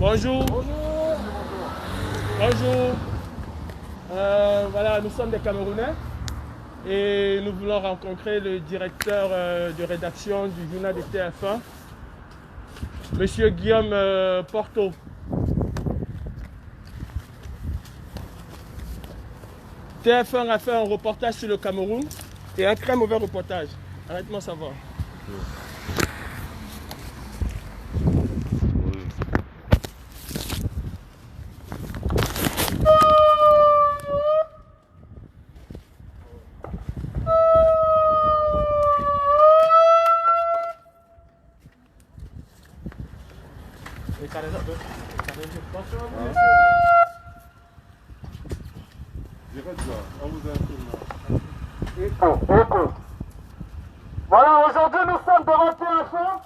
Bonjour. Bonjour. Bonjour. Voilà, nous sommes des Camerounais et nous voulons rencontrer le directeur de rédaction du journal de TF1, Monsieur Guillaume Porto. TF1 a fait un reportage sur le Cameroun et un très mauvais reportage. Arrête-moi savoir. Voilà, aujourd'hui nous sommes devant TF1,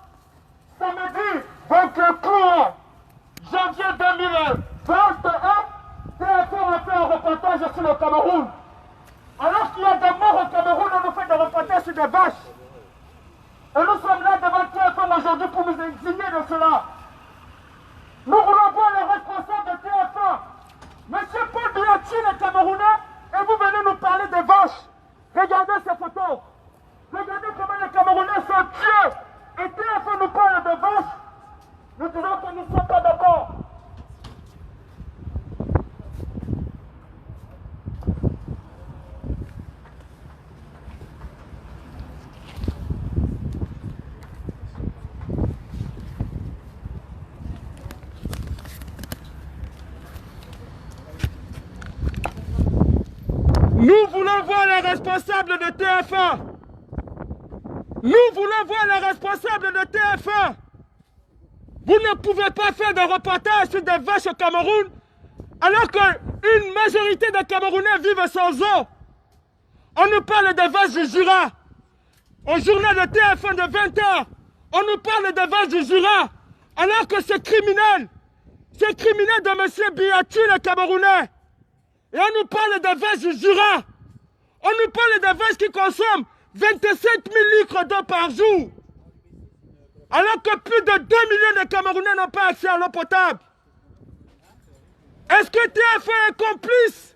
samedi 23 janvier 2021, TF1 a fait un reportage sur le Cameroun. Alors qu'il y a des morts au Cameroun, on nous fait des reportages sur des vaches. Et nous sommes là devant TF1 aujourd'hui pour nous indigner de cela. Nous voulons voir les responsables de TF1. Monsieur Paul Biachi, le Camerounais, et vous venez nous parler des vaches. Regardez ces photos. Regardez comment les Camerounais sont tués. Et TF1 nous parle de vaches. Nous disons que nous ne sommes pas d'accord. Nous voulons voir les responsables de TF1. Nous voulons voir les responsables de TF1. Vous ne pouvez pas faire de reportage sur des vaches au Cameroun alors qu'une majorité des Camerounais vivent sans eau. On nous parle des vaches du Jura. Au journal de TF1 de 20h, on nous parle des vaches du Jura alors que c'est criminel de M. Biachi, le Camerounais. Et on nous parle des vaches du Jura. On nous parle des vaches qui consomment 27 000 litres d'eau par jour. Alors que plus de 2 millions de Camerounais n'ont pas accès à l'eau potable. Est-ce que TF1 est complice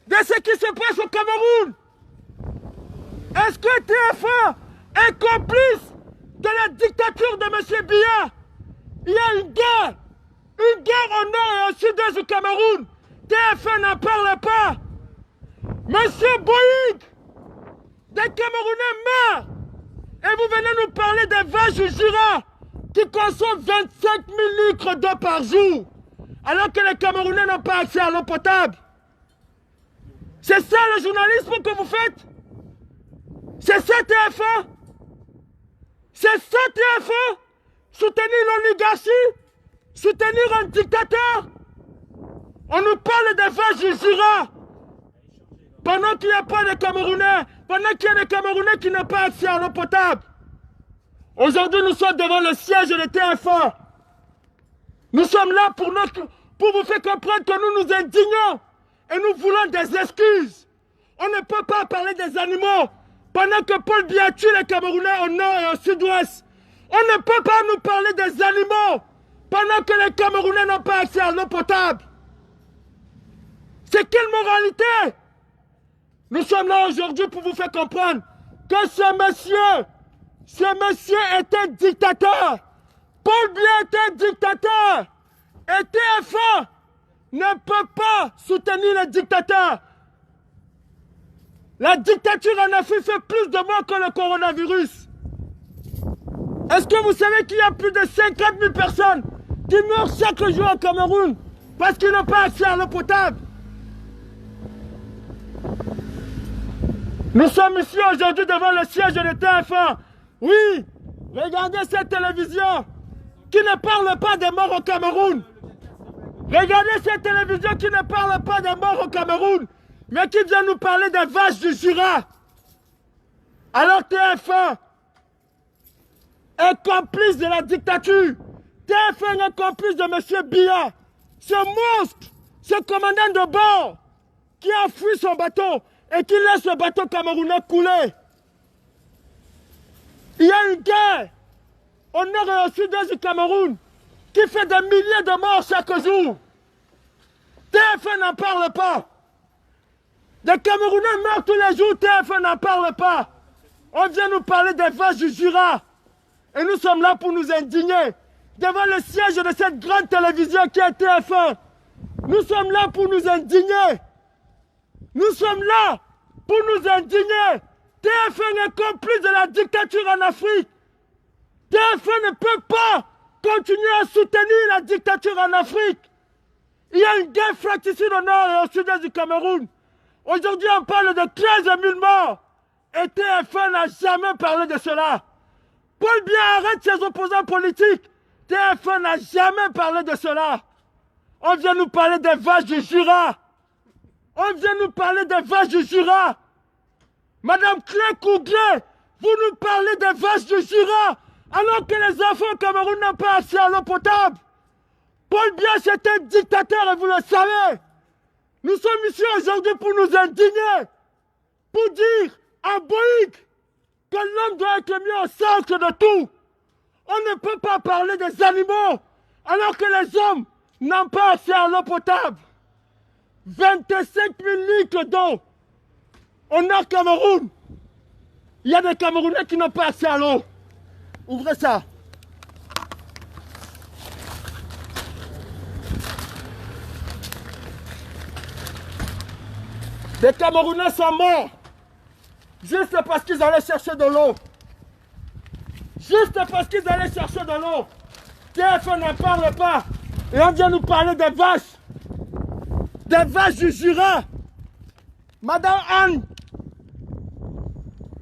de ce qui se passe au Cameroun? Est-ce que TF1 est complice de la dictature de M. Biya? Il y a une guerre au nord et au sud-est du Cameroun. TF1 n'en parle pas. Monsieur Boïd, des Camerounais meurent. Et vous venez nous parler des vaches du Jura qui consomment 27 000 litres d'eau par jour. Alors que les Camerounais n'ont pas accès à l'eau potable. C'est ça le journalisme que vous faites? C'est ça TF1? C'est ça TF1? Soutenir l'oligarchie? Soutenir un dictateur? On nous parle des vaches du Jura. Pendant qu'il n'y a pas de Camerounais, pendant qu'il y a des Camerounais qui n'ont pas accès à l'eau potable. Aujourd'hui, nous sommes devant le siège de TF1. Nous sommes là pour vous faire comprendre que nous nous indignons et nous voulons des excuses. On ne peut pas parler des animaux pendant que Paul Biya tue les Camerounais au nord et au sud-ouest. On ne peut pas nous parler des animaux pendant que les Camerounais n'ont pas accès à l'eau potable. C'est quelle moralité? Nous sommes là aujourd'hui pour vous faire comprendre que ce monsieur est un dictateur. Paul Biya est un dictateur. Et TF1 ne peut pas soutenir le dictateur. La dictature en Afrique fait plus de morts que le coronavirus. Est-ce que vous savez qu'il y a plus de 50 000 personnes qui meurent chaque jour au Cameroun parce qu'ils n'ont pas accès à l'eau potable? Nous sommes ici aujourd'hui devant le siège de TF1. Oui, regardez cette télévision qui ne parle pas des morts au Cameroun. Regardez cette télévision qui ne parle pas des morts au Cameroun, mais qui vient nous parler des vaches du Jura. Alors TF1 est complice de la dictature. TF1 est complice de M. Biya. Ce monstre, ce commandant de bord qui a fui son bateau et qui laisse le bateau camerounais couler. Il y a une guerre au nord et au sud-est du Cameroun. qui fait des milliers de morts chaque jour. TF1 n'en parle pas. Des Camerounais meurent tous les jours, TF1 n'en parle pas. On vient nous parler des vaches du Jura. Et nous sommes là pour nous indigner devant le siège de cette grande télévision qui est TF1. Nous sommes là pour nous indigner. Nous sommes là pour nous indigner. TF1 est complice de la dictature en Afrique. TF1 ne peut pas continuer à soutenir la dictature en Afrique. Il y a une guerre fratricide au nord et au sud-est du Cameroun. Aujourd'hui, on parle de 13 000 morts. Et TF1 n'a jamais parlé de cela. Paul Biya arrête ses opposants politiques. TF1 n'a jamais parlé de cela. On vient nous parler des vaches du Jura. On vient nous parler des vaches du Jura. Madame Clé Couglé, vous nous parlez des vaches du Jura, alors que les enfants au Cameroun n'ont pas accès à l'eau potable. Paul Biya, c'est un dictateur et vous le savez. Nous sommes ici aujourd'hui pour nous indigner, pour dire à Boïk que l'homme doit être mis au centre de tout. On ne peut pas parler des animaux alors que les hommes n'ont pas accès à l'eau potable. 25 000 litres d'eau au nord Cameroun. Il y a des Camerounais qui n'ont pas accès à l'eau. Ouvrez ça. Des Camerounais sont morts juste parce qu'ils allaient chercher de l'eau. Juste parce qu'ils allaient chercher de l'eau. TF1 n'en parle pas. Et on vient nous parler des vaches. Des vaches du Jura. Madame Anne.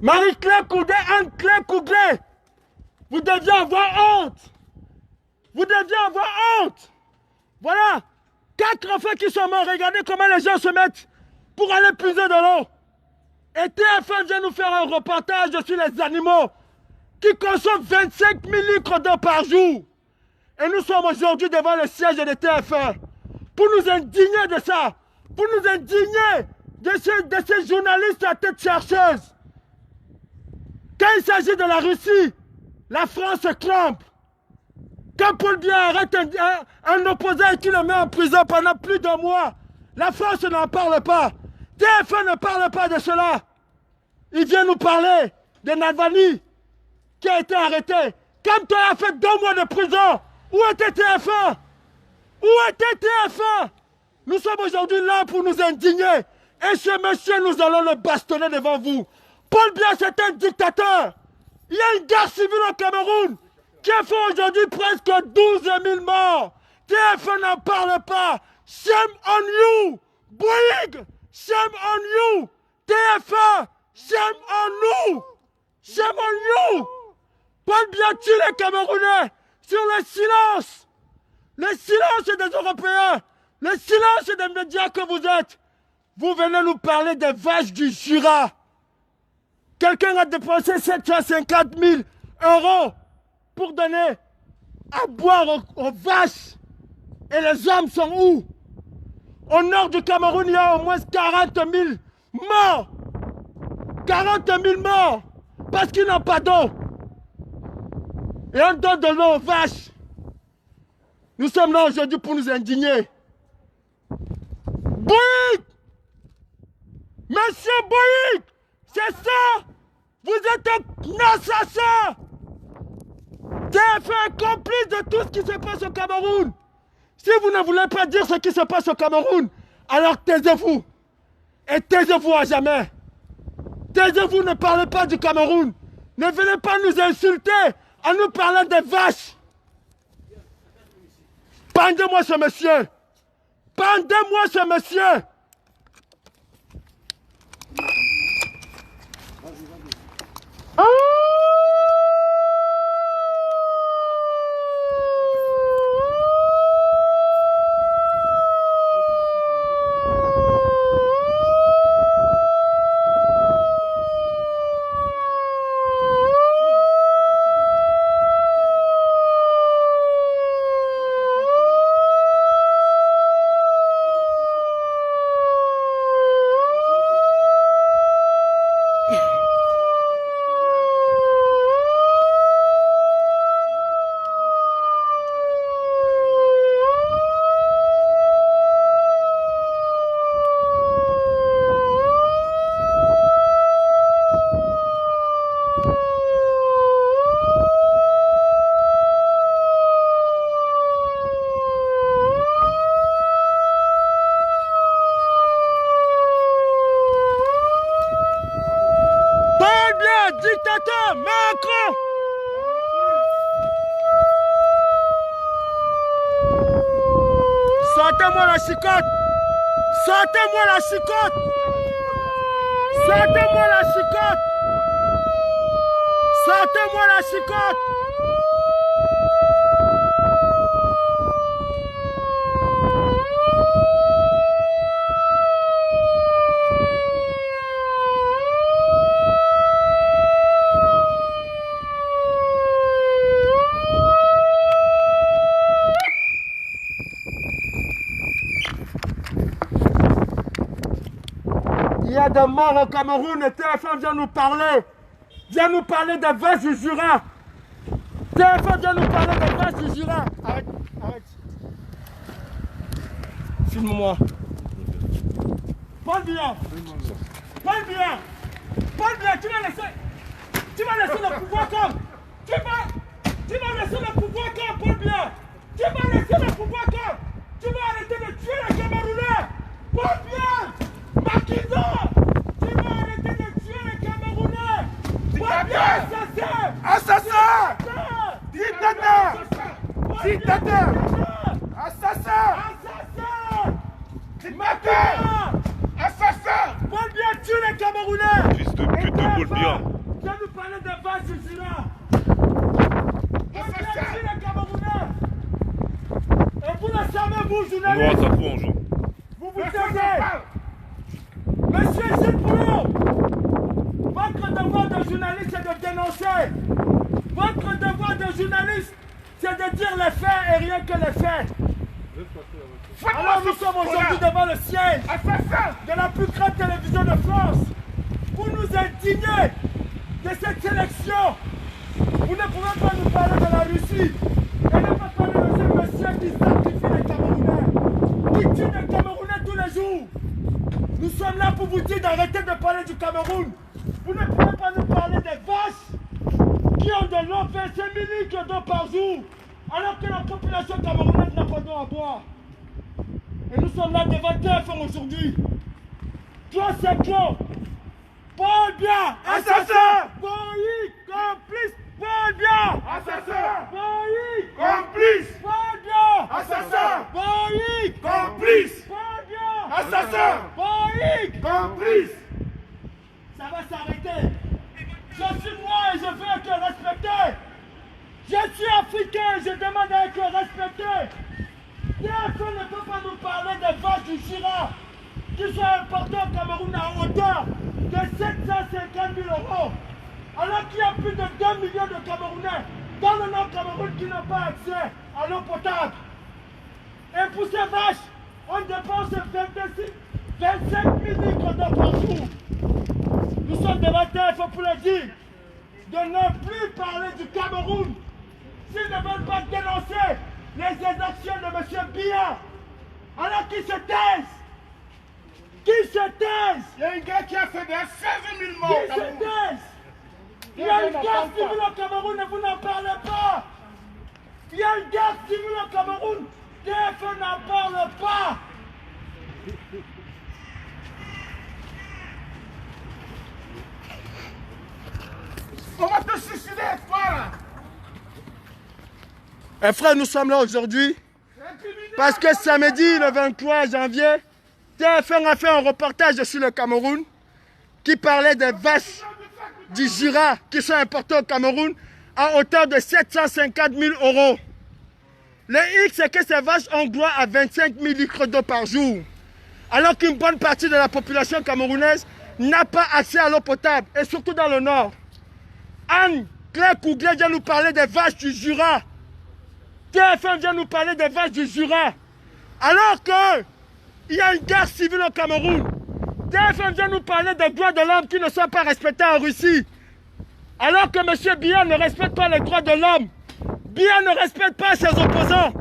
Marie-Claire Coudé, Anne-Claire Couglé. Vous deviez avoir honte. Vous deviez avoir honte. Voilà. 4 enfants qui sont morts. Regardez comment les gens se mettent pour aller puiser de l'eau. Et TF1 vient nous faire un reportage sur les animaux qui consomment 25 000 litres d'eau par jour. Et nous sommes aujourd'hui devant le siège de TF1 pour nous indigner de ça, pour nous indigner de ces journalistes à tête chercheuse. Quand il s'agit de la Russie, la France crampe. Quand Paul Biya arrête un opposant et qu'il le met en prison pendant plus d'un mois, la France n'en parle pas. TF1 ne parle pas de cela. Il vient nous parler de Navalny qui a été arrêté. Quand tu as fait 2 mois de prison, où était TF1? Où était TF1? Nous sommes aujourd'hui là pour nous indigner. Et ce monsieur, nous allons le bastonner devant vous. Paul Biya, c'est un dictateur. Il y a une guerre civile au Cameroun qui a fait aujourd'hui presque 12 000 morts. TF1 n'en parle pas. Shame on you. Bouygues, shame on you. TF1, shame on nous. Shame on you. Paul Biya tue les Camerounais sur le silence. Le silence des Européens. Le silence des médias que vous êtes. Vous venez nous parler des vaches du Jura. Quelqu'un a dépensé 750 000 € pour donner à boire aux vaches. Et les hommes sont où? Au nord du Cameroun, il y a au moins 40 000 morts. 40 000 morts. Parce qu'ils n'ont pas d'eau. Et on donne de l'eau aux vaches. Nous sommes là aujourd'hui pour nous indigner. Bouygues! Monsieur Bouygues! C'est ça! Vous êtes un assassin! TF1 est complice de tout ce qui se passe au Cameroun. Si vous ne voulez pas dire ce qui se passe au Cameroun, alors taisez-vous. Et taisez-vous à jamais. Taisez-vous, ne parlez pas du Cameroun. Ne venez pas nous insulter en nous parlant des vaches. Pendez-moi ce monsieur. Pendez-moi ce monsieur. Sortez-moi la chicotte. Sortez-moi la chicotte. Sortez-moi la chicotte. Sortez-moi la chicotte. Il y a des morts au Cameroun et TF1 vient nous parler. Viens nous parler des vaches du Jura. TF1 vient nous parler des vaches du Jura. Arrête, arrête. Filme-moi. Paul Biya. Paul Biya. Paul Biya, tu vas laisser le pouvoir comme. Tu vas laisser le pouvoir comme, Paul Biya. Tu vas laisser le pouvoir comme. Tu vas arrêter de tuer les Camerounais. Paul Biya. Makizo. Tu vas arrêter de tuer les Camerounais. Paul Biya, assassin. Assassin! Dictateur! Dictateur! Assassin! Dictateur! Assassin! Paul Biya tue les Camerounais! Fils de pute de Paul Biya! Viens nous parler de vaches du Jura! Paul Biya tue les Camerounais! Et vous le savez, vous, On aura journalistes! sa peau un jour. Vous vous taisez! Monsieur Gilles Boulot! Votre devoir de journaliste, c'est de dénoncer! Votre devoir de journaliste, c'est de dire les faits et rien que les faits! Alors nous sommes aujourd'hui devant le siège de la plus grande télévision de France. Vous nous indignez de cette sélection. Vous ne pouvez pas nous parler de la Russie et ne pas parler de ce monsieur qui sacrifie les Camerounais, qui tue les Camerounais tous les jours. Nous sommes là pour vous dire d'arrêter de parler du Cameroun. Vous ne pouvez pas nous parler des vaches qui ont de l'eau 25 litres d'eau par jour, alors que la population camerounaise n'a pas d'eau à boire. Et nous sommes là devant TF1 aujourd'hui. Toi, c'est quoi? Paul Biya, Assassin! Boyi, complice, Paul Biya! Assassin! Boyi, Complice! Paul Biya! Assassin! Boyi, Complice! Paul Biya! Assassin! Boyi! Complice! Ça va s'arrêter. Je suis moi et je veux être respecté. Je suis africain et je demande à être respecté. TF1 ne peut pas nous parler des vaches du Jura qui sont importées au Cameroun à hauteur de 750 000 €. Alors qu'il y a plus de 2 millions de Camerounais dans le nord Cameroun qui n'ont pas accès à l'eau potable. Et pour ces vaches, on dépense 25 000 litres d'eau par jour. Nous sommes devant TF1 pour le dire de ne plus parler du Cameroun s'ils ne veulent pas dénoncer les exactions de M. Biya. Alors qu'ils se taisent. Qu'ils se taisent. Il y a un gars qui a fait des 16 000 morts. Qu'ils se taisent. Il y a une guerre civile au Cameroun et vous n'en parlez pas. Il y a une guerre civile au Cameroun. TF1 n'en parle pas. On va te suicider, frère! Et frère, nous sommes là aujourd'hui parce que samedi, le 23 janvier, TF1 a fait un reportage sur le Cameroun qui parlait des vaches du Jura qui sont importées au Cameroun à hauteur de 750 000 €. Le hic, c'est que ces vaches ont droit à 25 000 litres d'eau par jour, alors qu'une bonne partie de la population camerounaise n'a pas accès à l'eau potable, et surtout dans le nord. Anne-Claire Kouglet vient nous parler des vaches du Jura. TF1 vient nous parler des vaches du Jura. Alors qu'il y a une guerre civile au Cameroun. TF1 vient nous parler des droits de l'homme qui ne sont pas respectés en Russie. Alors que M. Biya ne respecte pas les droits de l'homme. Biya ne respecte pas ses opposants.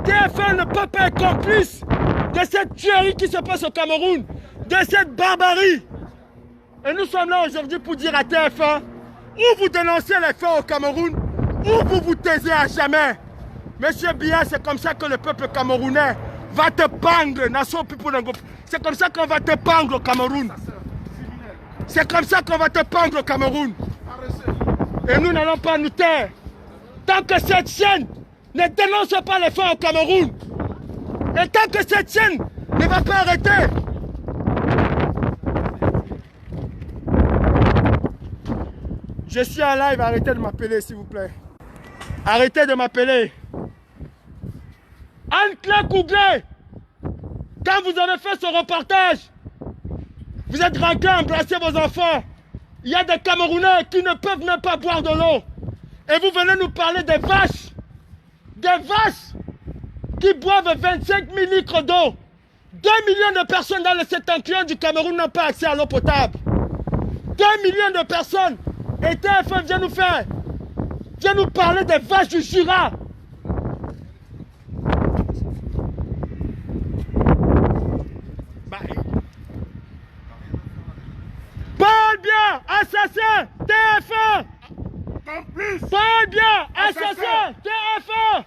TF1 ne peut pas être complice de cette tuerie qui se passe au Cameroun, de cette barbarie. Et nous sommes là aujourd'hui pour dire à TF1, ou vous dénoncez les faits au Cameroun, ou vous vous taisez à jamais. Monsieur Biya, c'est comme ça que le peuple camerounais va te pendre, nation Pipounango. C'est comme ça qu'on va te pendre au Cameroun. C'est comme ça qu'on va te pendre au Cameroun. Et nous n'allons pas nous taire. Tant que cette chaîne ne dénonce pas les faits au Cameroun, Et tant que cette chaîne ne va pas arrêter, je suis en live, arrêtez de m'appeler s'il vous plaît. Arrêtez de m'appeler. Anne-Claire Kouglé, quand vous avez fait ce reportage, vous êtes rentrés à embrasser vos enfants. Il y a des Camerounais qui ne peuvent même pas boire de l'eau. Et vous venez nous parler des vaches. Des vaches qui boivent 25 000 litres d'eau. 2 millions de personnes dans le septentrion du Cameroun n'ont pas accès à l'eau potable. 2 millions de personnes. Et TF1 vient nous parler des vaches du Jura. Paul Biya, assassin, TF1. Paul Biya, assassin, TF1.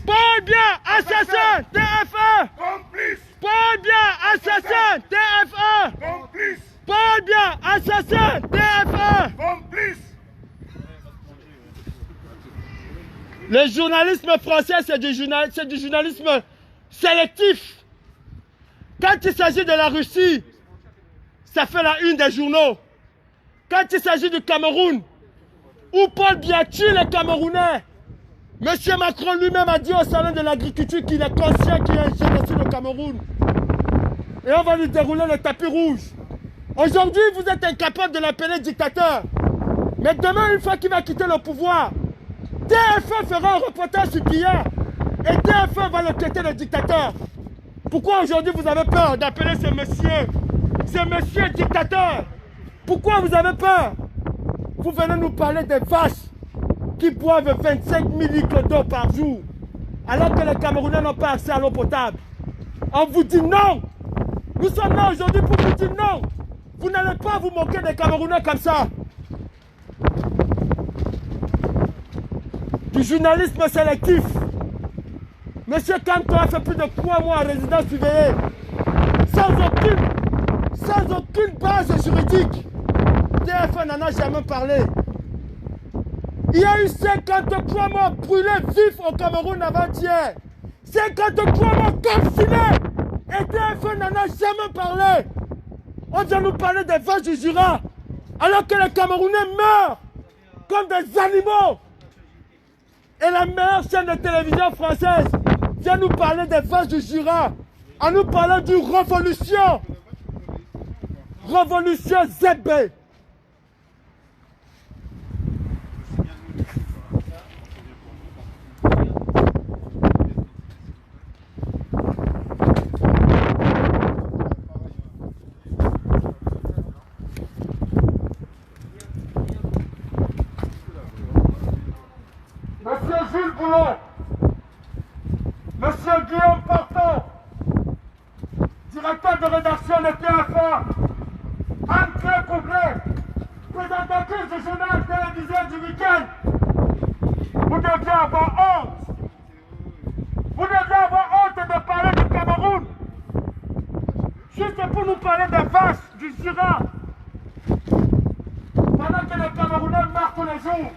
Paul Biya, assassin, TF1. Paul Biya, assassin, TF1. Paul Biya, assassin, TF1. Le journalisme français, c'est du journalisme sélectif. Quand il s'agit de la Russie, ça fait la une des journaux. Quand il s'agit du Cameroun, où Paul Biya tue les Camerounais, M. Macron lui-même a dit au salon de l'agriculture qu'il est conscient qu'il y a un génocide au Cameroun. Et on va lui dérouler le tapis rouge. Aujourd'hui, vous êtes incapable de l'appeler dictateur. Mais demain, une fois qu'il va quitter le pouvoir, TF1 fera un reportage sur Biya et TF1 va le traiter de dictateur. Pourquoi aujourd'hui vous avez peur d'appeler ce monsieur dictateur? Pourquoi vous avez peur? Vous venez nous parler des vaches qui boivent 25 000 litres d'eau par jour, alors que les Camerounais n'ont pas accès à l'eau potable. On vous dit non. Nous sommes là aujourd'hui pour vous dire non. Vous n'allez pas vous moquer des Camerounais comme ça. Du journalisme sélectif. Monsieur Kanto a fait plus de 3 mois en résidence surveillée, sans aucune base juridique. TF1 n'en a jamais parlé. Il y a eu 53 morts brûlés vifs au Cameroun avant-hier. 53 morts confinés. Et TF1 n'en a jamais parlé. On vient nous parler des vaches du Jura, alors que les Camerounais meurent comme des animaux. Et la meilleure chaîne de télévision française vient nous parler des vaches du Jura en nous parlant d'une révolution. Révolution Zébé. Monsieur Jules Boulon, Monsieur Guillaume Porton, directeur de rédaction de TF1, Anne-Claire Kouglé, présentatrice du journal télévisé du week-end, vous deviez avoir honte. Vous deviez avoir honte de parler du Cameroun, juste pour nous parler des vaches du Jura, pendant que les Camerounais meurent tous les jours.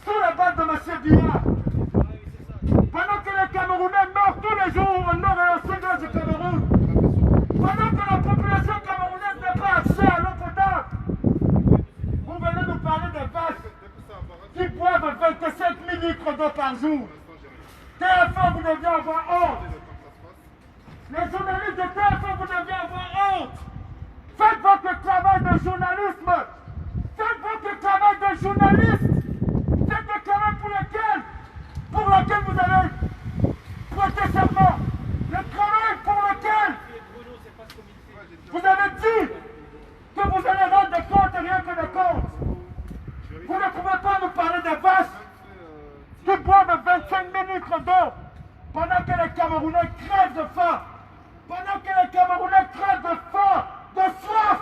Sous la balle de M. Biya. Pendant que les Camerounais meurent tous les jours au nord et au sud du Cameroun. Pendant que la population camerounaise n'a pas accès à l'eau potable. Vous venez nous parler des vaches qui boivent 25 000 litres d'eau par jour. TF1, vous deviez avoir honte. Les journalistes de TF1, vous deviez avoir honte. Faites votre travail de journalisme. Faites votre travail de journaliste. C'est le travail pour lequel vous avez prêté serment. Le travail pour lequel vous avez dit que vous allez rendre des comptes et rien que des comptes. Vous ne pouvez pas nous parler des vaches qui boivent 25 000 litres d'eau pendant que les Camerounais crèvent de faim. Pendant que les Camerounais crèvent de faim, de soif.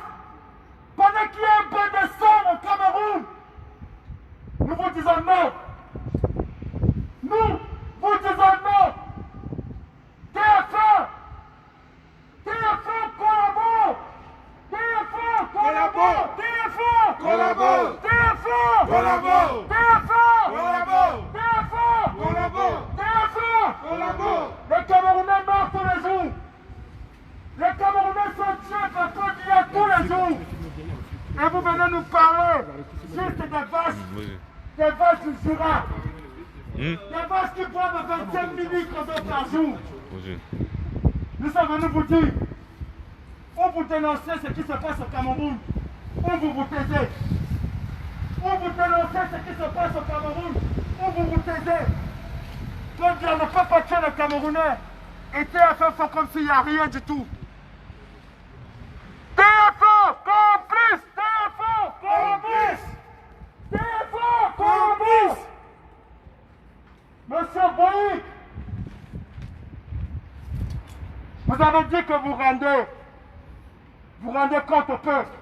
Pendant qu'il y a un bain de sang au Cameroun. Nous vous disons non. Nous vous disons non. TF1 collabore. TF1 collabore. TF1 collabore. TF1 collabore. TF1 collabore. TF1 collabore. TF1 collabore. Les Camerounais meurent vient nous parler juste des vaches du Jura. Des vaches qui boivent 25 millilitres d'eau par jour. Nous sommes venus vous dire, ou vous dénoncez ce qui se passe au Cameroun, ou vous vous taisez. Ou vous dénoncez ce qui se passe au Cameroun, ou vous vous taisez. Donc on ne peut pas tuer les Camerounais. Et TF1 fait comme s'il n'y a rien du tout. TF1, complice! TF1, complice! TF1, complice! Monsieur Boïc, vous avez dit que vous rendez compte au peuple.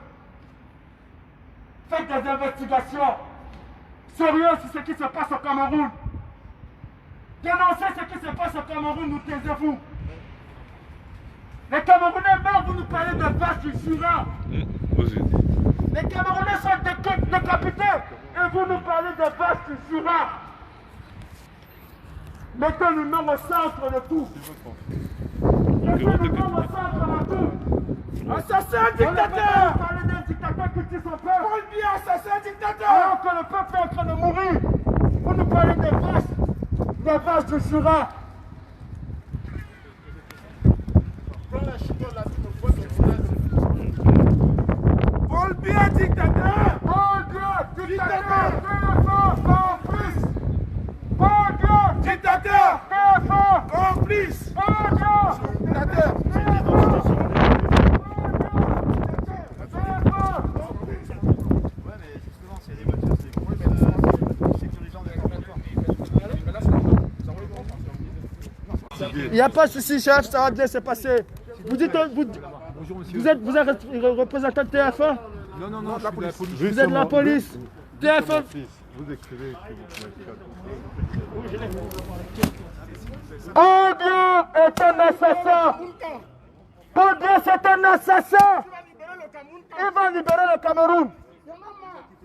Faites des investigations sérieuses sur ce qui se passe au Cameroun. Dénoncez ce qui se passe au Cameroun, nous taisez-vous. Les Camerounais meurent, vous nous parlez de vaches du Jura. Les Camerounais sont décapités et vous nous parlez de vaches du Jura. Mettez l'humain au centre de tout. Mettez l'humain au centre de tout. Assassin, dictateur! Vous parlez d'un dictateur qui tue son peuple. Paul Biya, assassin, dictateur! Alors que le peuple est en train de mourir, vous nous parlez des vaches du Jura. Paul Biya, dictateur! Paul Biya, dictateur! Complice! Paul Biya, Dictateur! TF1, Complice! Paul Biya, Dictateur! Il n'y a pas de souci, chef, ça va bien se passer. Vous dites, vous êtes représentant de TF1? Non, la police. Vous êtes de la police? TF1? Vous écrivez que Paul Biya est un assassin. Paul Biya, c'est un assassin. Il va libérer le Cameroun.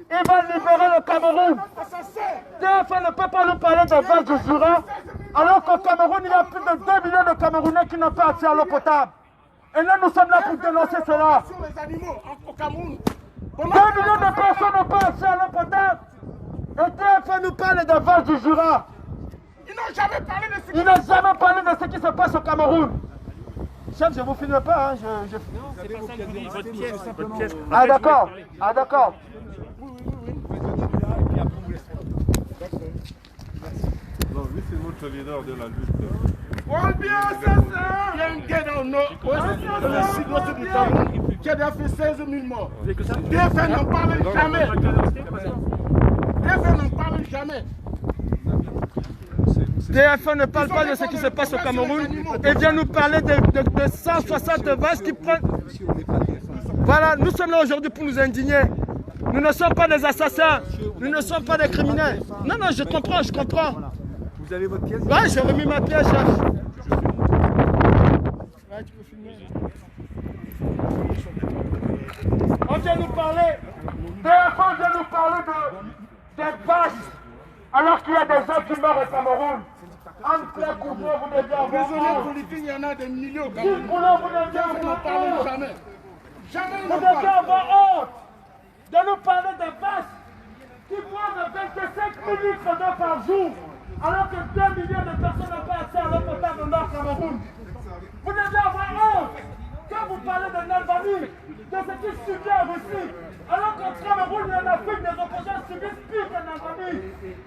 Il va libérer le Cameroun. TF1 ne peut pas nous parler de vaches du Jura, alors qu'au Cameroun, il y a plus de 2 millions de Camerounais qui n'ont pas accès à l'eau potable. Et là, nous sommes là pour dénoncer cela. 2 millions de personnes n'ont pas accès à l'eau potable. Et TF1 nous parle de vaches du Jura. Ils n'ont jamais parlé de ce Il n'a jamais parlé de ce qui se passe au Cameroun. Chef, je ne vous filme pas. Hein. Non, c'est pas ça que vous dites, votre pièce, votre pièce. Ah d'accord. Ah d'accord. Non, lui, c'est notre leader de la lutte. Paul Biya, assassin! Il y a une guerre dans le sud-ouest du Cameroun qui a déjà fait 16 000 morts. TF1 n'en parle jamais. TF1 n'en parle jamais. TF1 ne parle pas de ce qui se passe au Cameroun et vient nous parler de 160 vaches qui prennent. Voilà, nous sommes là aujourd'hui pour nous indigner. Nous ne sommes pas des assassins, nous ne sommes pas des criminels. Non, non, je comprends, je comprends. Vous avez votre pièce? Ouais, j'ai remis ma pièce, chef. Ouais, tu peux filmer. On vient nous parler. TF1 vient nous parler des vaches, alors qu'il y a des gens qui meurent au Cameroun. En plein couvre, vous devez avoir Prisonniers honte. politiques, il y en a des millions au Si Cameroun. vous n'en devez TF1 n'en avoir parle honte. jamais. Jamais ils Vous n'en devez parlent. avoir honte de nous parler des vaches qui boivent 25 millilitres d'eau par jour, alors que 2 millions de personnes n'ont pas accès à l'eau potable au Nord Cameroun. Vous devez avoir honte quand vous parlez de Nalbani, de ce qui subit en Russie, alors qu'au Cameroun et en Afrique, les opposants subissent pire que Nalbani.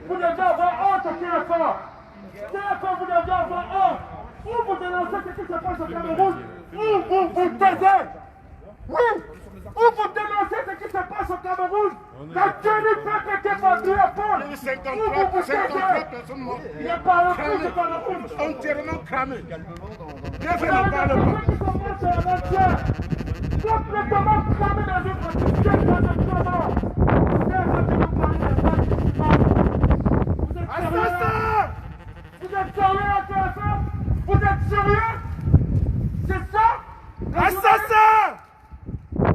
Vous devez avoir honte, TF1. TF1, vous devez avoir honte. Ou vous dénoncez ce qui se passe au Cameroun, ou vous vous taisez. Oui, ou vous dénoncez ce qui se passe au Cameroun. La tenue peut être vendue à Paul. Il y a eu Ou vous 53 vous personnes mortes. taisez. Il n'y a pas le coup du Cameroun. Entièrement cramées. TF1 Vous n'en avez parle des pas. personnes qui sont mortes sur la frontière. Complètement cramées dans une pratique d'exploitation. TF1 qui nous parle de vaches qui se parlent. Vous êtes sérieux? Vous êtes sérieux à TF1? Vous êtes sérieux? C'est ça? Assassin!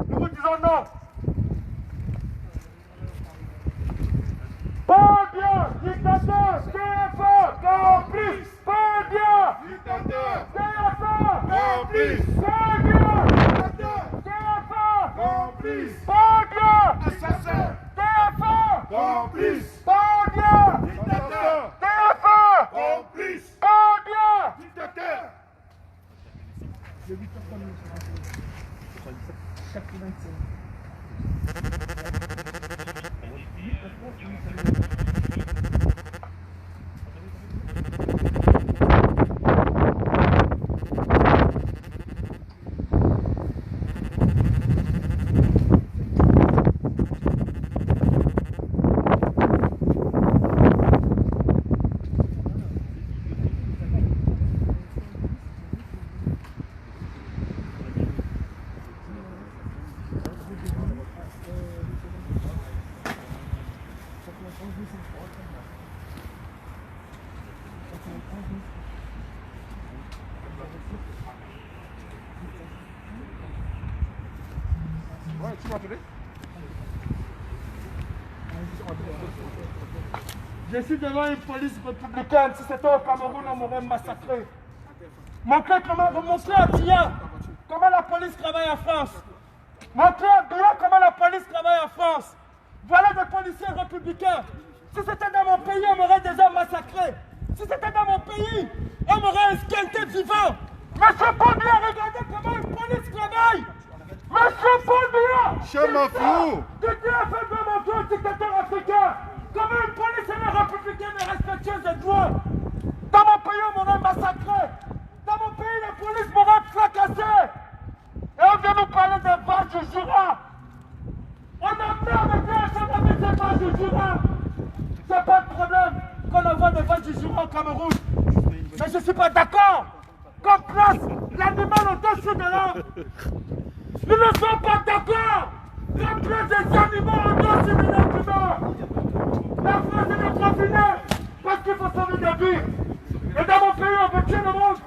Nous vous disons non. Paul Biya, dictateur, TF1, complice. Paul Biya, Dictateur! TF1, Complice! Paul Biya, Dictateur! TF1, Complice! Paul Biya, Assassin. Ouais, tu m'entendais? Je suis devant une police républicaine. Si c'était au Cameroun, on m'aurait massacré. Montrez à Bia comment la police travaille en France. Montrez à Bia comment la police travaille en France. Voilà des policiers républicains. Si c'était dans mon pays, on m'aurait déjà massacré. Si c'était dans mon pays, on m'aurait esquelté vivant. Monsieur Paul Biya, regardez comment une police travaille. Monsieur Paul Biya, Chef Mafou! tu t'es fait de montrer au dictateur africain. Comment une police républicaine est respectueuse des droits. Dans mon pays, on m'aurait massacré. Dans mon pays, la police m'aurait fracassé. Et on vient nous parler des vaches du Jura. On a peur de dire à son ami des vaches du Jura. C'est pas de problème qu'on envoie des vaches du Jura au Cameroun. Mais je ne suis pas d'accord qu'on place l'animal au-dessus de l'homme. Nous ne sommes pas d'accord qu'on place des animaux au-dessus de l'être humain. La France est confinée parce qu'il faut sauver des vies. Et dans mon pays, on veut tuer le monde.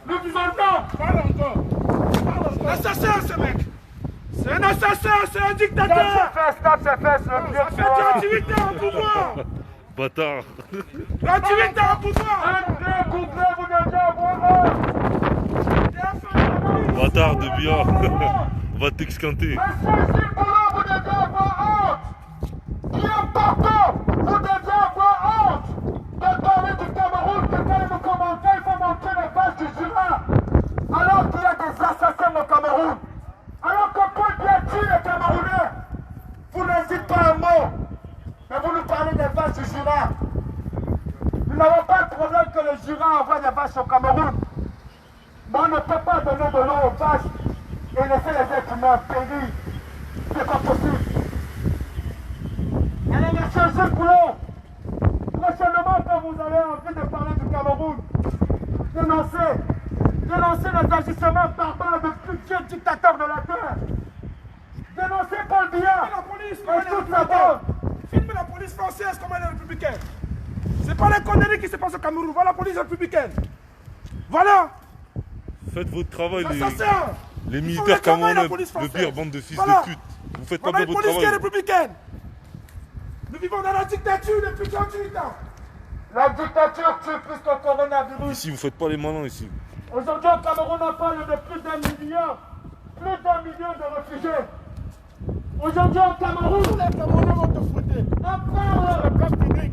Nous vivons dedans. Parle encore. Assassin, ce mec. C'est un assassin, c'est un dictateur. Stop, c'est fait, le vieux Ça fait 38 ans au pouvoir. Bâtard! 38 ans au pouvoir. Un vieux couplé, vous devez avoir un. Bâtard de Biya! On va t'excanter! Monsieur Gilles Boulot, vous devez avoir honte. Guillaume Parton, vous devez avoir honte de parler du Cameroun, que quand il nous commentait, il faut montrer les vaches du Jura. Alors qu'il y a des assassins au Cameroun. Alors que Paul Biya tue les Camerounais. Vous n'hésitez pas un mot. Mais vous nous parlez des vaches du Jura. Nous n'avons pas de problème que le Jura envoie des vaches au Cameroun. Mais on ne peut pas donner de l'eau aux vaches et laisser les êtres humains périr. C'est pas possible. Alors, monsieur Gilles Boulot, prochainement, quand vous avez envie de parler du Cameroun, dénoncez les agissements barbares de plus vieux dictateurs de la terre. Dénoncez Paul Biya La police, et toute sa bande. filme la police française comme elle est républicaine. C'est pas les conneries qui se passent au Cameroun. Voilà la police républicaine. Voilà. Faites votre travail, Assassin. les Ils font militaires le travail, la camerounais, police le française. pire, bande de fils Voilà. de pute. Vous faites pas Voilà bien une votre police qui est travail. républicaine. Nous vivons dans la dictature depuis 38 ans. La dictature tue plus que le coronavirus. Ici, vous faites pas les malins ici. Aujourd'hui, au Cameroun, on parle de plus d'un million de réfugiés. Aujourd'hui, au Cameroun, Les Camerounais vont te fouetter. on parle La place publique.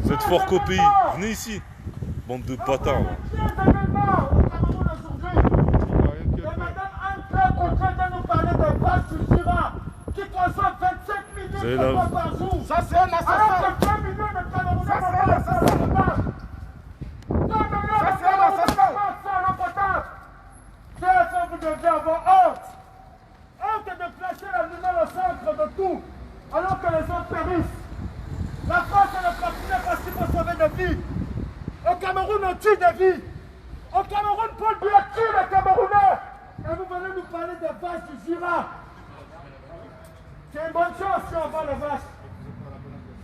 Vous êtes fort qu'au pays. Venez ici. Bande de bâtards. Au Cameroun aujourd'hui. Et madame Anne-Claire Coutret de nous parler de vaches du Jura qui consomment 25 Vous avez minutes la- de fois par jour. Ça, c'est un Alors assassin. que 2 millions de Camerounais Ça, n'ont c'est pas un accès à l'eau potable. 2 millions de Ça, c'est un Camerounais assassin. n'ont pas accès à l'eau potable. C'est ça, vous devez avoir honte. Honte de placer l'animal au centre de tout, alors que les autres périssent. La France est le continent parce qu'il faut sauver des vies. Au Cameroun, on tue des vies. Au Cameroun, Paul Biya tue les Camerounais. Et vous venez nous parler des vaches du Jura. C'est une bonne chose si on vend les vaches.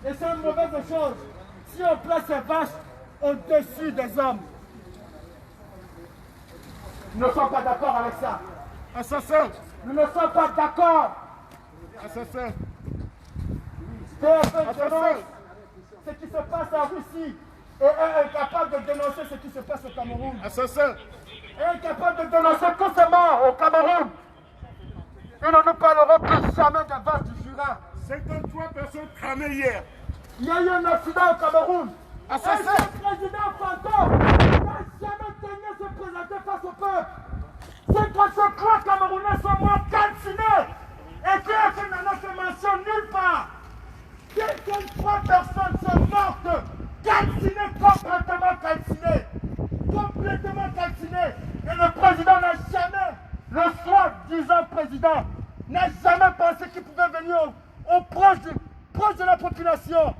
Et c'est une mauvaise chose si on place les vaches au-dessus des hommes. Nous ne sommes pas d'accord avec ça. Assassin. Nous ne sommes pas d'accord. Assassin. TF1 dénonce ce qui se passe en Russie et est incapable de dénoncer ce qui se passe au Cameroun. Assassin. Est incapable de dénoncer tous ces morts au Cameroun. Et nous ne parlerons plus jamais des vaches du Jura. 53 personnes cramées hier. Il y a eu un accident au Cameroun. Assassin. Et ce président fantôme n'a jamais tenu se présenter face au peuple. Ce président n'a jamais pensé qu'il pouvait venir au proche de la population.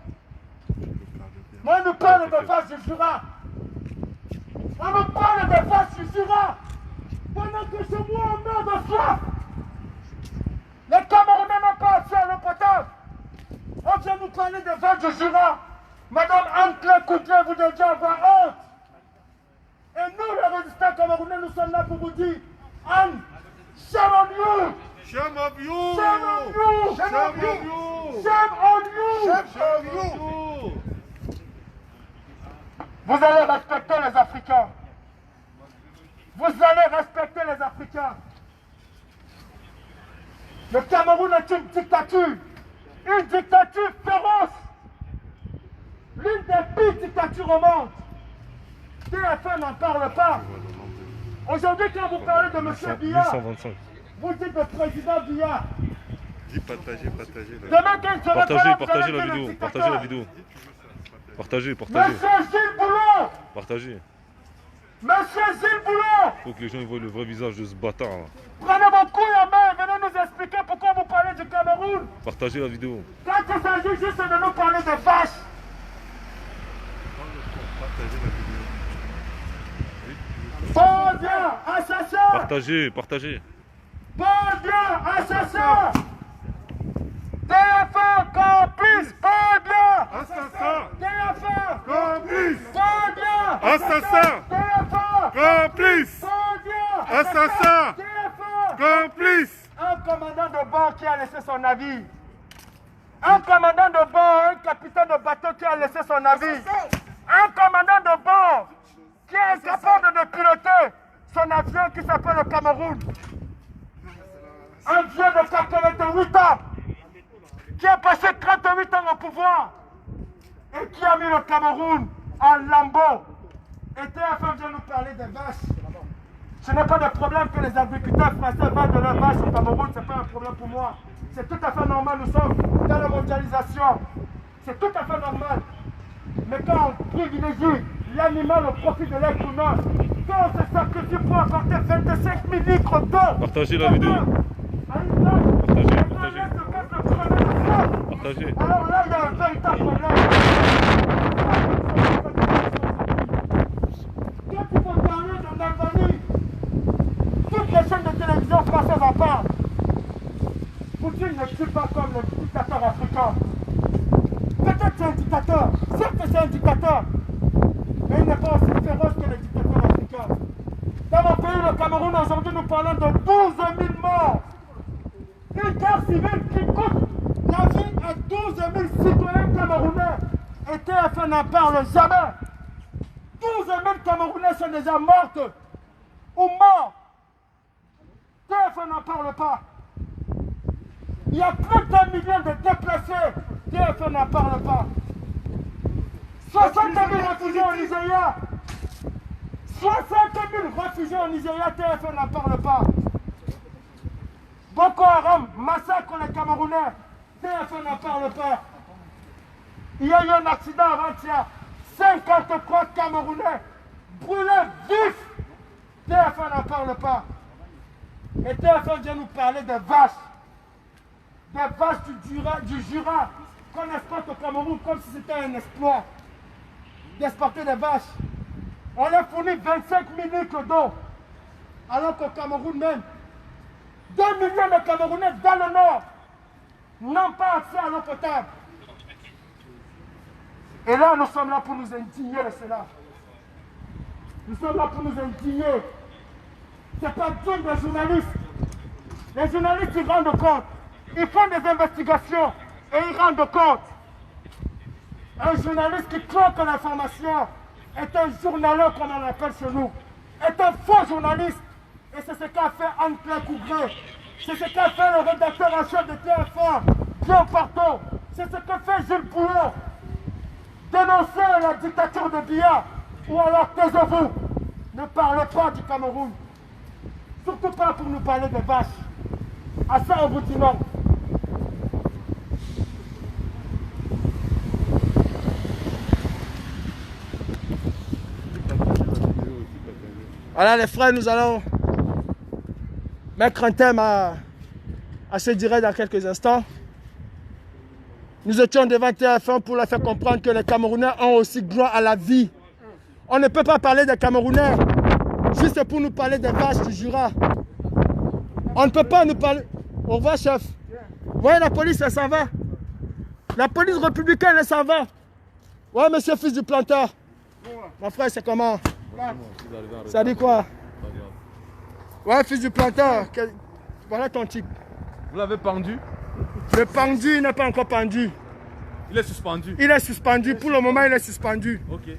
Mais on nous parle de vaches du Jura. On nous parle de vaches du Jura. Pendant que chez moi on meurt de soif. Les Camerounais n'ont pas accès à l'eau potable. On vient nous parler de vaches du Jura. Madame Anne-Claire Couclet, vous devez avoir honte. Et nous, les résistants camerounais, nous sommes là pour vous dire, Anne, shame on you! Shame on you! Shame on you! Shame on you! Shame on you! Shame on you! Vous allez respecter les Africains. Vous allez respecter les Africains. Le Cameroun est une dictature féroce. L'une des pires dictatures au monde. TF1 n'en parle pas. Aujourd'hui, quand vous parlez de M. Biya, 1125. vous dites le président Biya. Dis partagez. Demain, quand il sera Partagez là, la vidéo. Partagez la vidéo. Partagez. Monsieur Gilles Boulon, Partagez. Monsieur Gilles Boulon, Faut que les gens voient le vrai visage de ce bâtard là. prenez vos couilles en main et venez nous expliquer pourquoi vous parlez du Cameroun. Partagez la vidéo. Quand il s'agit juste de nous parler de vaches. Bon Dieu, assassin! Partagez. Bon Dieu, assassin! TF1, complice! Bon Dieu! Assassin! TF1! Complice! Bon Dieu! Assassin! TF1! Complice! Bon Dieu! Assassin! TF1! Complice! Un commandant de bord qui a laissé son navire. Un commandant de bord, un capitaine de bateau qui a laissé son navire. Un commandant de bord qui est incapable de piloter son avion qui s'appelle le Cameroun. Un vieux de 88 ans qui a passé 38 ans au pouvoir et qui a mis le Cameroun en lambeau. Et TF1 vient nous parler des vaches. Ce n'est pas de problème que les agriculteurs français vendent de leurs vaches au Cameroun, ce n'est pas un problème pour moi. C'est tout à fait normal, nous sommes dans la mondialisation. C'est tout à fait normal. Mais quand on privilégie l'animal au profit de l'être humain, quand on se sacrifie pour apporter 25 000 litres d'eau, Partagez la vidéo. Partagez. Alors là, il y a un véritable problème. Quand il faut parler de l'Albanie, toutes les chaînes de télévision françaises en parlent. Poutine ne tue pas comme le dictateur africain. Peut-être c'est un dictateur, certes c'est un dictateur, mais il n'est pas aussi féroce que les dictateurs africains. Dans mon pays, le Cameroun, aujourd'hui, nous parlons de 12 000 morts. Une guerre civile qui coûte la vie à 12 000 citoyens camerounais. Et TF1 n'en parle jamais. 12 000 Camerounais sont déjà mortes ou morts. TF1 n'en parle pas. Il y a plus d'1 million de déplacés. TF1 n'en parle pas. 60 000 réfugiés au Nigeria. 60 000 réfugiés au Nigeria, TF1 n'en parle pas. Boko Haram massacre les Camerounais. TF1 n'en parle pas. Il y a eu un accident avant-hier. 53 Camerounais brûlés vifs. TF1 n'en parle pas. Et TF1 vient nous parler des vaches. Des vaches du Jura qu'on exporte au Cameroun comme si c'était un exploit d'exporter des vaches. On leur fournit 25 000 litres d'eau, alors qu'au Cameroun même, 2 millions de Camerounais dans le nord n'ont pas accès à l'eau potable. Et là, nous sommes là pour nous indigner de cela. Nous sommes là pour nous indigner. Ce n'est pas digne des journalistes. Les journalistes, ils rendent compte. Ils font des investigations et ils rendent compte. Un journaliste qui trompe l'information est un journaleux, comme on l'appelle chez nous, est un faux journaliste. Et c'est ce qu'a fait Anne-Claire Couclet. C'est ce qu'a fait le rédacteur en chef de TF1, Pierre Parton. C'est ce que fait Gilles Boulon. Dénoncer la dictature de Biya. Ou alors taisez-vous. Ne parlez pas du Cameroun. Surtout pas pour nous parler des vaches. À ça, on vous dit non. Voilà les frères, nous allons mettre un thème à à ce direct dans quelques instants. Nous étions devant TF1 pour leur faire comprendre que les Camerounais ont aussi droit à la vie. On ne peut pas parler des Camerounais juste pour nous parler des vaches du Jura. On ne peut pas nous parler... Au revoir, chef. Vous voyez, la police, elle s'en va. La police républicaine, elle s'en va. Ouais, monsieur fils du planteur. Mon frère, c'est comment? Ça dit quoi? Ouais, fils du planteur. Voilà ton tic. Vous l'avez pendu? Le pendu, il n'est pas encore pendu. Il est suspendu. Il est suspendu. Pour le moment, il est suspendu. Ok. Il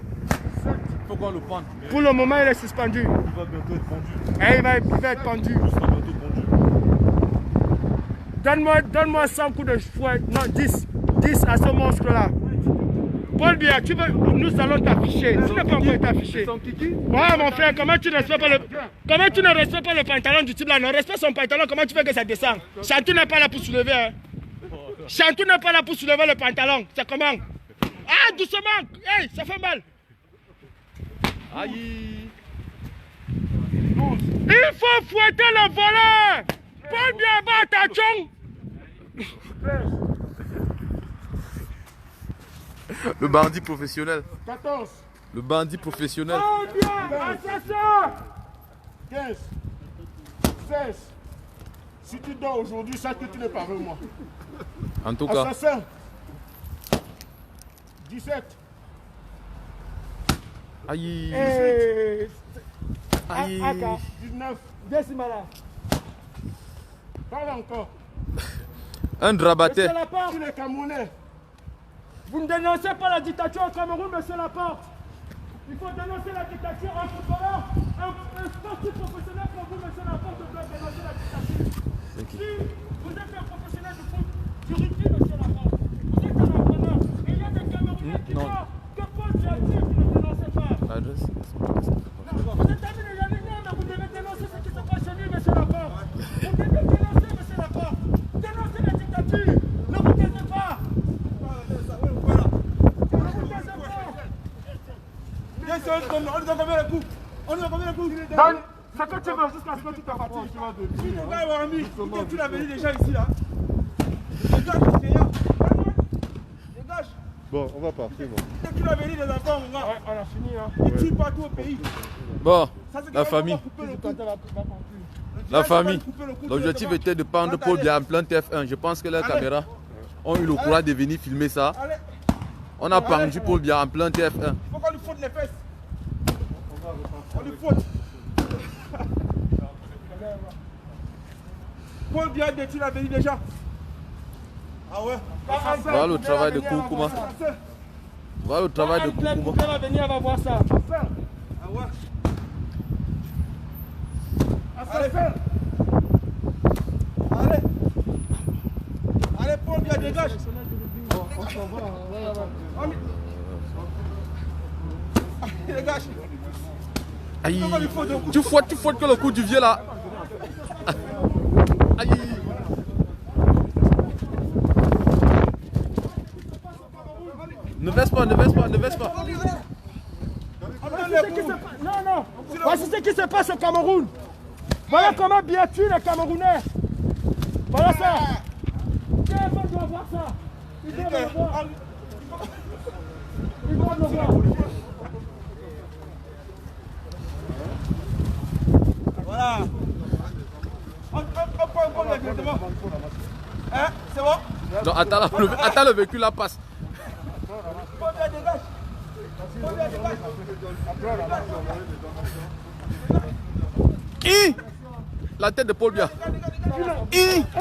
faut qu'on le pende. Pour le moment, il est suspendu. Il va bientôt être pendu. Et il va être pendu. Il sera bientôt pendu. Donne-moi 100 coups de fouet. Non, 10. 10 à ce monstre-là. Paul Biya, nous allons t'afficher. Tu n'as pas encore été affiché. Ouais, mon frère, comment tu ne respectes pas le pantalon du type là? Non, respecte son pantalon, comment tu fais que ça descend? Chantou n'est pas là pour soulever. Hein. Chantou n'est pas là pour soulever le pantalon. C'est comment? Ah, doucement. Hey, ça fait mal. Aïe. Il faut fouetter le voleur. Paul Biya, va attention. Le bandit professionnel. 14. Le bandit professionnel. Paul Biya, assassin. 15. 16. Si tu dors aujourd'hui, sache que tu n'es pas moi. En tout cas. Assassin. 17. Aïe. Aïe. 19. Décimala. Parle encore. Un drabaté. Monsieur Laporte, Tu es Camerounais. vous ne dénoncez pas la dictature au Cameroun, monsieur Laporte. Il faut dénoncer la dictature en footballant. Un sportif professionnel comme vous, monsieur Laporte, doit dénoncer la dictature. Si vous êtes un professionnel du foot, du rugby, monsieur Laporte, vous êtes un entraîneur. Et il y a des Camerounais qui disent que Paul Biya dit, vous ne dénoncez pas. Vous êtes amis de Yannick, mais vous devez dénoncer ce qui se passe chez lui, monsieur Laporte. Vous devez dénoncer, monsieur Laporte. Dénoncez la dictature. Ne vous taisez pas. On nous a combien de coups? On nous a combien de coups? Donne ce que tu veux jusqu'à ce que tu te fatigues. Si le gars avoir mis, tu l'as venu déjà ici là. Dégage, dégage. Bon, on va partir. Bon. Tu l'as venu les enfants, mon gars. Ouais, on a fini. Hein. Ils tuent partout au pays. Bon, Ça, c'est la que famille. on va couper le cou. La famille. Couper le cou, L'objectif était de prendre Paul Biya en plein TF1. Je pense que leurs caméras ont eu le courage de venir filmer ça. Allez, On a pendu Paul Biya en plein TF1. il faut qu'on lui faute les fesses. On lui faute. Paul Biya détruit la venu déjà. Ah ouais. Voilà le travail de Koukouma. Voilà le travail de Koukouma. On va venir, on va voir ça. Ah ouais. Allez, allez. Allez, Paul Biya dégage. Dégage. Aïe. Tu fouettes que le coup du vieux là. Aïe. Ne baisse pas, ne baisse pas, ne baisse pas. Non, non. Voici ce qui se passe au Cameroun. Voilà comment bien tuent les Camerounais. Voilà ça. TF1 doit voir ça. Ils doivent le voir. Ils doivent le voir. Voilà. On prend directement. Hein, c'est bon? Non, attends, le véhicule là passe. Paul Biya dégage. Paul Biya dégage. La tête de Paul Biya.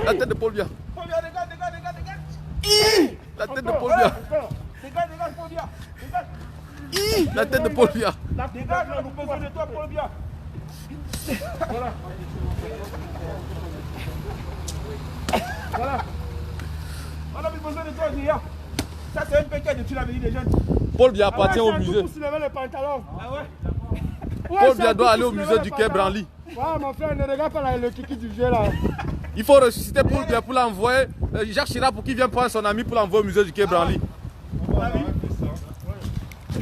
La tête de Paul Biya. Paul Biya dégage. La tête de Paul Biya. Dégage, Paul Biya. Dégage. La tête de Paul Biya. Dégage, on a besoin de toi, Paul Biya. Voilà. Voilà. On a besoin de toi, Zia. Ça, c'est un péché de tuer la vie des jeunes. Paul Biya appartient au musée. Pour soulever le pantalon. Ah ouais? Paul Biya doit aller au musée du Quai Branly. Ouais, mon frère, ne regarde pas le kiki du vieux là. Il faut ressusciter Paul Biya pour l'envoyer. Jacques Chirac pour qu'il vienne prendre son ami pour l'envoyer au musée du Quai Branly.